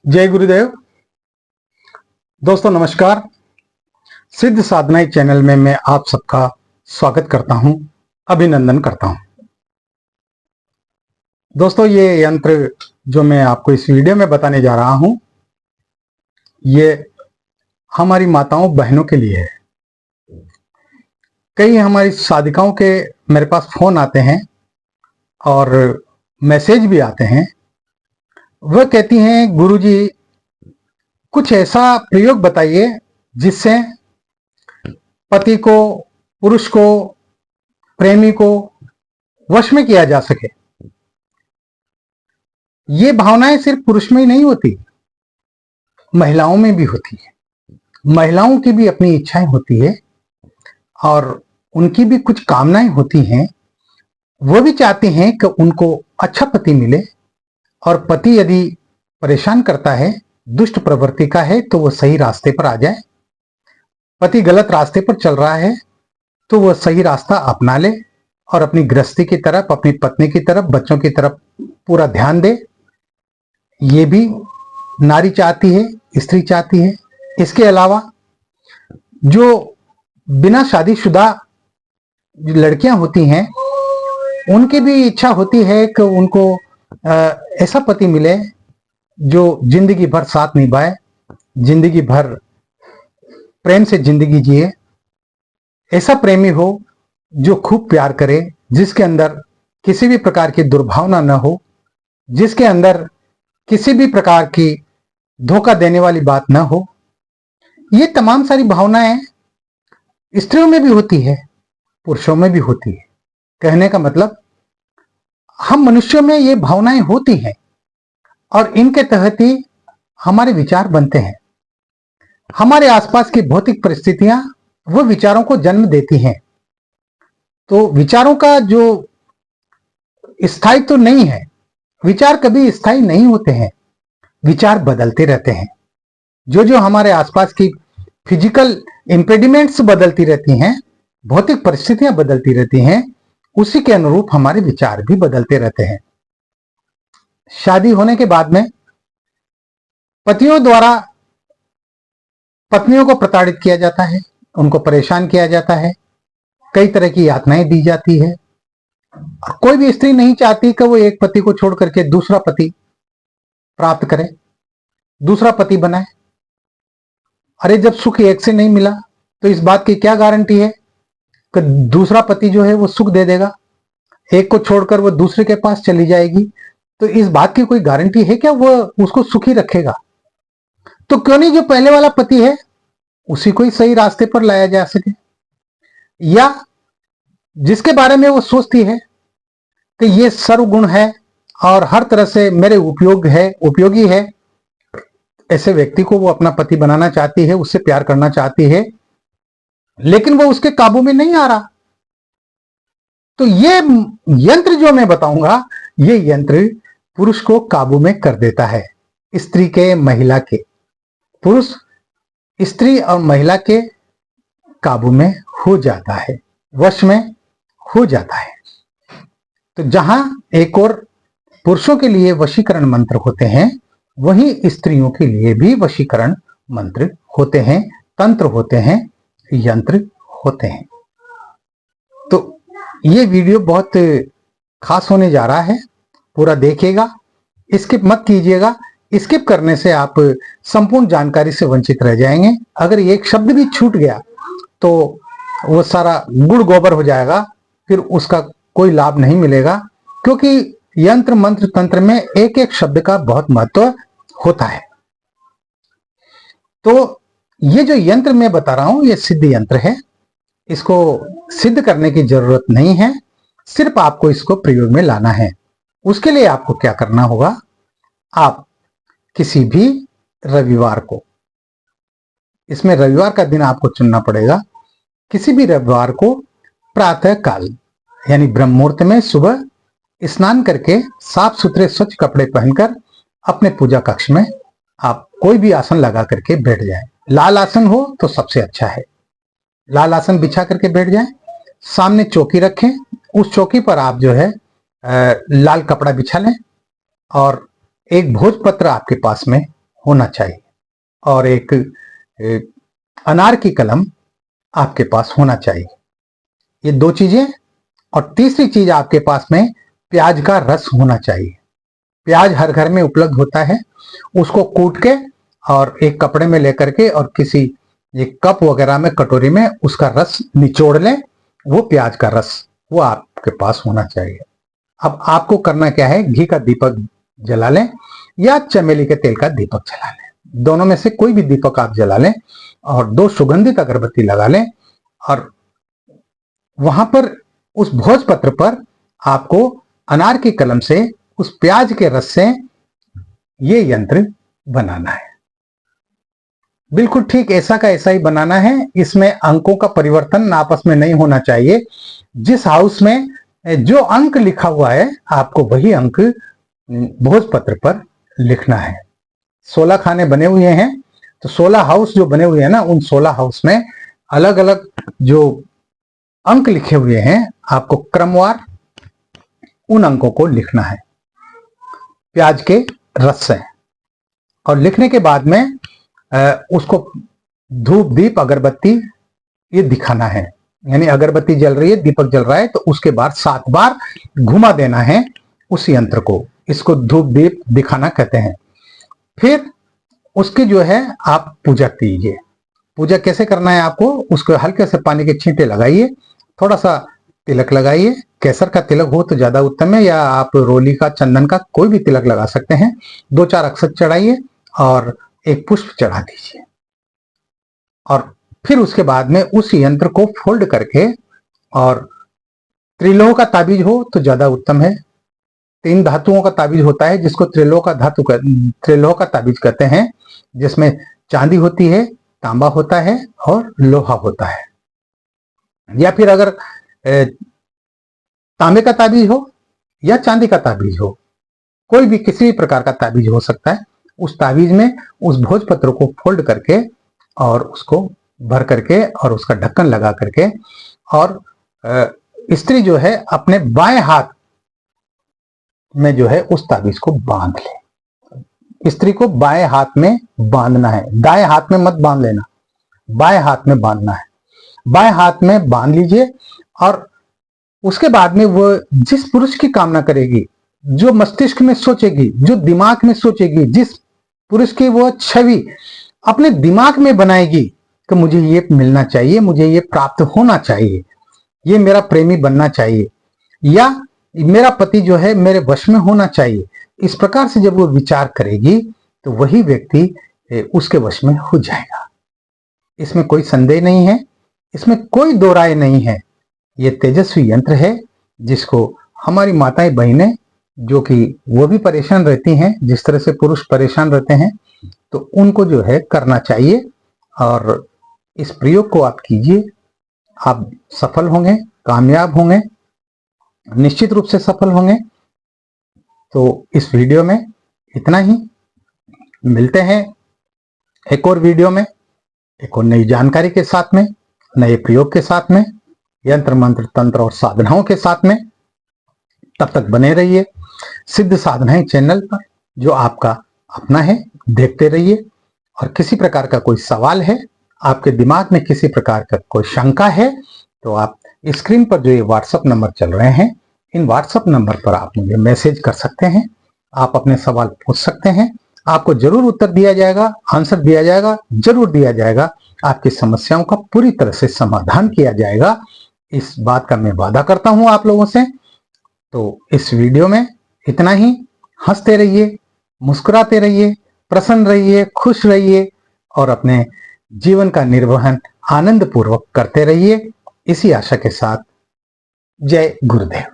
जय गुरुदेव। दोस्तों नमस्कार। सिद्ध साधना चैनल में मैं आप सबका स्वागत करता हूं, अभिनंदन करता हूं। दोस्तों ये यंत्र जो मैं आपको इस वीडियो में बताने जा रहा हूं, ये हमारी माताओं बहनों के लिए है। कई हमारी साधिकाओं के मेरे पास फोन आते हैं और मैसेज भी आते हैं। वह कहती हैं, गुरुजी कुछ ऐसा प्रयोग बताइए जिससे पति को, पुरुष को, प्रेमी को वश में किया जा सके। ये भावनाएं सिर्फ पुरुष में ही नहीं होती, महिलाओं में भी होती है। महिलाओं की भी अपनी इच्छाएं होती है और उनकी भी कुछ कामनाएं होती हैं। वो भी चाहती हैं कि उनको अच्छा पति मिले, और पति यदि परेशान करता है, दुष्ट प्रवृत्ति का है, तो वो सही रास्ते पर आ जाए। पति गलत रास्ते पर चल रहा है तो वह सही रास्ता अपना ले और अपनी गृहस्थी की तरफ, अपनी पत्नी की तरफ, बच्चों की तरफ पूरा ध्यान दे। ये भी नारी चाहती है, स्त्री चाहती है। इसके अलावा जो बिना शादीशुदा लड़कियां होती हैं, उनकी भी इच्छा होती है कि उनको ऐसा पति मिले जो जिंदगी भर साथ निभाए, जिंदगी भर प्रेम से जिंदगी जिए। ऐसा प्रेमी हो जो खूब प्यार करे, जिसके अंदर किसी भी प्रकार की दुर्भावना न हो, जिसके अंदर किसी भी प्रकार की धोखा देने वाली बात न हो। ये तमाम सारी भावनाएं स्त्रियों में भी होती है, पुरुषों में भी होती है। कहने का मतलब, हम मनुष्यों में ये भावनाएं होती हैं और इनके तहत ही हमारे विचार बनते हैं। हमारे आसपास की भौतिक परिस्थितियां वो विचारों को जन्म देती हैं। तो विचारों का जो स्थायित्व तो नहीं है, विचार कभी स्थायी नहीं होते हैं, विचार बदलते रहते हैं। जो हमारे आसपास की फिजिकल इंपेडिमेंट्स बदलती रहती हैं, भौतिक परिस्थितियां बदलती रहती हैं, उसी के अनुरूप हमारे विचार भी बदलते रहते हैं। शादी होने के बाद में पतियों द्वारा पत्नियों को प्रताड़ित किया जाता है, उनको परेशान किया जाता है, कई तरह की यातनाएं दी जाती है। और कोई भी स्त्री नहीं चाहती कि वो एक पति को छोड़ करके दूसरा पति प्राप्त करे, दूसरा पति बनाए। अरे जब सुख एक से नहीं मिला तो इस बात की क्या गारंटी है कि दूसरा पति जो है वो सुख दे देगा? एक को छोड़कर वो दूसरे के पास चली जाएगी, तो इस बात की कोई गारंटी है क्या वो उसको सुखी रखेगा? तो क्यों नहीं जो पहले वाला पति है उसी को ही सही रास्ते पर लाया जा सके, या जिसके बारे में वो सोचती है कि ये सर्वगुण है और हर तरह से मेरे उपयोगी है, ऐसे व्यक्ति को वो अपना पति बनाना चाहती है, उससे प्यार करना चाहती है, लेकिन वो उसके काबू में नहीं आ रहा। तो ये यंत्र जो मैं बताऊंगा, ये यंत्र पुरुष को काबू में कर देता है, स्त्री के, महिला के। पुरुष स्त्री और महिला के काबू में हो जाता है, वश में हो जाता है। तो जहां एक और पुरुषों के लिए वशीकरण मंत्र होते हैं, वहीं स्त्रियों के लिए भी वशीकरण मंत्र होते हैं, तंत्र होते हैं, यंत्र होते हैं। तो ये वीडियो बहुत खास होने जा रहा है, पूरा देखिएगा, स्किप मत कीजिएगा। स्किप करने से आप संपूर्ण जानकारी से वंचित रह जाएंगे। अगर एक शब्द भी छूट गया तो वो सारा गुड़ गोबर हो जाएगा, फिर उसका कोई लाभ नहीं मिलेगा, क्योंकि यंत्र मंत्र तंत्र में एक एक शब्द का बहुत महत्व होता है। तो ये जो यंत्र मैं बता रहा हूं, ये सिद्ध यंत्र है। इसको सिद्ध करने की जरूरत नहीं है, सिर्फ आपको इसको प्रयोग में लाना है। उसके लिए आपको क्या करना होगा, आप किसी भी रविवार को, इसमें रविवार का दिन आपको चुनना पड़ेगा, किसी भी रविवार को प्रातः काल यानी ब्रह्म मुहूर्त में सुबह स्नान करके साफ सुथरे स्वच्छ कपड़े पहनकर अपने पूजा कक्ष में आप कोई भी आसन लगा करके बैठ जाएं। लाल आसन हो तो सबसे अच्छा है, लाल आसन बिछा करके बैठ जाएं। सामने चौकी रखें, उस चौकी पर आप जो है लाल कपड़ा बिछा लें और एक भोजपत्र आपके पास में होना चाहिए और एक अनार की कलम आपके पास होना चाहिए। ये 2 चीजें। और तीसरी चीज आपके पास में प्याज का रस होना चाहिए। प्याज हर घर में उपलब्ध होता है, उसको कूट के और एक कपड़े में लेकर के और किसी एक कप वगैरह में, कटोरी में उसका रस निचोड़ लें। वो प्याज का रस वो आपके पास होना चाहिए। अब आपको करना क्या है, घी का दीपक जला लें या चमेली के तेल का दीपक जला लें। दोनों में से कोई भी दीपक आप जला लें और 2 सुगंधित अगरबत्ती लगा लें और वहां पर उस भोजपत्र पर आपको अनार की कलम से उस प्याज के रस से ये यंत्र बनाना है। बिल्कुल ठीक ऐसा का ऐसा ही बनाना है। इसमें अंकों का परिवर्तन आपस में नहीं होना चाहिए। जिस हाउस में जो अंक लिखा हुआ है आपको वही अंक भोजपत्र पर लिखना है। 16 खाने बने हुए हैं, तो 16 हाउस जो बने हुए हैं ना, उन 16 हाउस में अलग अलग जो अंक लिखे हुए हैं आपको क्रमवार उन अंकों को लिखना है प्याज के रस से। और लिखने के बाद में उसको धूप दीप अगरबत्ती ये दिखाना है। यानी अगरबत्ती जल रही है, दीपक जल रहा है, तो उसके बाद 7 बार घुमा देना है उस यंत्र को। इसको धूप दीप दिखाना कहते हैं। फिर उसकी जो है आप पूजा कीजिए। पूजा कैसे करना है आपको, उसको हल्के से पानी के छींटे लगाइए, थोड़ा सा तिलक लगाइए। केसर का तिलक हो तो ज्यादा उत्तम है, या आप रोली का, चंदन का कोई भी तिलक लगा सकते हैं। 2-4 अक्षत चढ़ाइए और एक पुष्प चढ़ा दीजिए। और फिर उसके बाद में उस यंत्र को फोल्ड करके, और त्रिलोह का ताबीज हो तो ज्यादा उत्तम है। 3 धातुओं का ताबीज होता है जिसको त्रिलोह का ताबीज कहते हैं, जिसमें चांदी होती है, तांबा होता है और लोहा होता है। या फिर अगर तांबे का ताबीज हो या चांदी का ताबीज हो, कोई भी किसी भी प्रकार का ताबीज हो सकता है। उस ताबीज में उस भोजपत्र को फोल्ड करके और उसको भर करके और उसका ढक्कन लगा करके, और स्त्री जो है अपने बाएं हाथ में जो है उस ताबीज को बांध ले। स्त्री को बाएं हाथ में बांधना है, दाएं हाथ में मत बांध लेना, बाएं हाथ में बांधना है। बाएं हाथ में बांध लीजिए और उसके बाद में वो जिस पुरुष की कामना करेगी, जो मस्तिष्क में सोचेगी, जो दिमाग में सोचेगी, जिस पुरुष की वो छवि अपने दिमाग में बनाएगी कि मुझे ये मिलना चाहिए, मुझे ये प्राप्त होना चाहिए, ये मेरा प्रेमी बनना चाहिए, या मेरा पति जो है मेरे वश में होना चाहिए, इस प्रकार से जब वो विचार करेगी तो वही व्यक्ति उसके वश में हो जाएगा। इसमें कोई संदेह नहीं है, इसमें कोई दो राय नहीं है। ये तेजस्वी यंत्र है जिसको हमारी माताएं बहनें, जो कि वो भी परेशान रहती हैं जिस तरह से पुरुष परेशान रहते हैं, तो उनको जो है करना चाहिए। और इस प्रयोग को आप कीजिए, आप सफल होंगे, कामयाब होंगे, निश्चित रूप से सफल होंगे। तो इस वीडियो में इतना ही। मिलते हैं एक और वीडियो में, एक और नई जानकारी के साथ में, नए प्रयोग के साथ में, यंत्र मंत्र तंत्र और साधनाओं के साथ में। तब तक बने रहिए सिद्ध साधनाएं चैनल पर, जो आपका अपना है। देखते रहिए। और किसी प्रकार का कोई सवाल है, आपके दिमाग में किसी प्रकार का कोई शंका है, तो आप स्क्रीन पर जो ये व्हाट्सएप नंबर चल रहे हैं, इन व्हाट्सएप नंबर पर आप मुझे मैसेज कर सकते हैं। आप अपने सवाल पूछ सकते हैं, आपको जरूर उत्तर दिया जाएगा, आंसर दिया जाएगा, जरूर दिया जाएगा। आपकी समस्याओं का पूरी तरह से समाधान किया जाएगा, इस बात का मैं वादा करता हूं आप लोगों से। तो इस वीडियो में इतना ही। हंसते रहिए, मुस्कुराते रहिए, प्रसन्न रहिए, खुश रहिए और अपने जीवन का निर्वहन आनंद पूर्वक करते रहिए। इसी आशा के साथ, जय गुरुदेव।